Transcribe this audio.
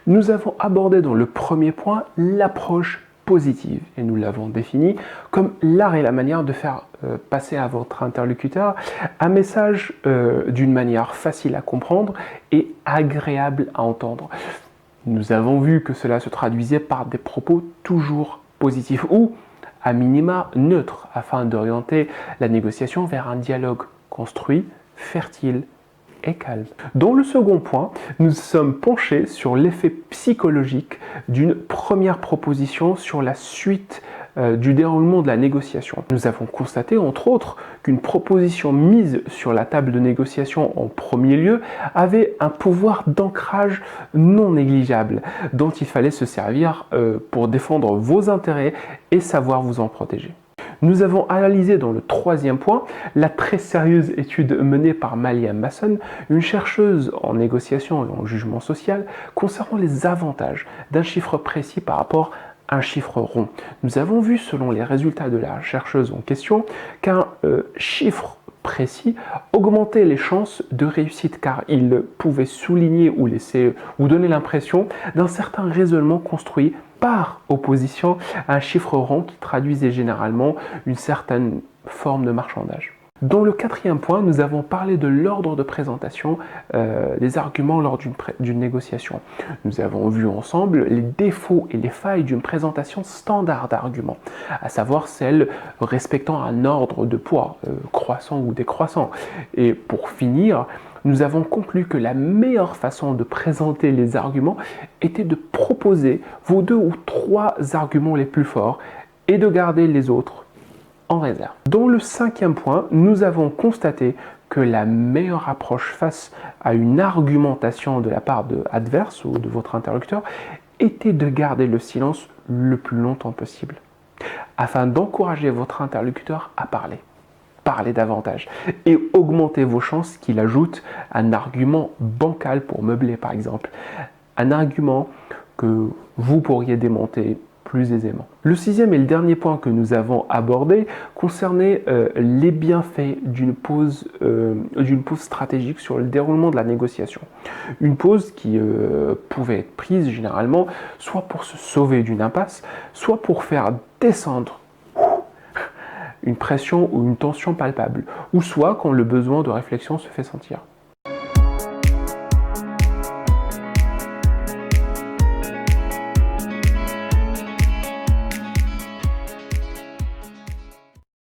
Nous avons abordé dans le premier point l'approche positive et nous l'avons définie comme l'art et la manière de faire passer à votre interlocuteur un message d'une manière facile à comprendre et agréable à entendre. Nous avons vu que cela se traduisait par des propos toujours positifs ou à minima neutres afin d'orienter la négociation vers un dialogue construit, fertile et calme. Dans le second point, nous sommes penchés sur l'effet psychologique d'une première proposition sur la suite du déroulement de la négociation. Nous avons constaté, entre autres, qu'une proposition mise sur la table de négociation en premier lieu avait un pouvoir d'ancrage non négligeable, dont il fallait se servir pour défendre vos intérêts et savoir vous en protéger. Nous avons analysé dans le troisième point la très sérieuse étude menée par Malia Masson, une chercheuse en négociation et en jugement social, concernant les avantages d'un chiffre précis par rapport à un chiffre rond. Nous avons vu, selon les résultats de la chercheuse en question, qu'un chiffre précis augmentait les chances de réussite car il pouvait souligner ou donner l'impression d'un certain raisonnement construit par opposition à un chiffre rond qui traduisait généralement une certaine forme de marchandage. Dans le quatrième point, nous avons parlé de l'ordre de présentation des arguments lors d'une négociation. Nous avons vu ensemble les défauts et les failles d'une présentation standard d'arguments, à savoir celle respectant un ordre de poids, croissant ou décroissant. Et pour finir, nous avons conclu que la meilleure façon de présenter les arguments était de proposer vos 2 ou 3 arguments les plus forts et de garder les autres en réserve. Dans le cinquième point, nous avons constaté que la meilleure approche face à une argumentation de la part adverse ou de votre interlocuteur était de garder le silence le plus longtemps possible, afin d'encourager votre interlocuteur à parler davantage et augmenter vos chances qu'il ajoute un argument bancal pour meubler par exemple, un argument que vous pourriez démonter plus aisément. Le sixième et le dernier point que nous avons abordé concernait les bienfaits d'une pause stratégique sur le déroulement de la négociation. Une pause qui pouvait être prise généralement soit pour se sauver d'une impasse, soit pour faire descendre une pression ou une tension palpable, ou soit quand le besoin de réflexion se fait sentir.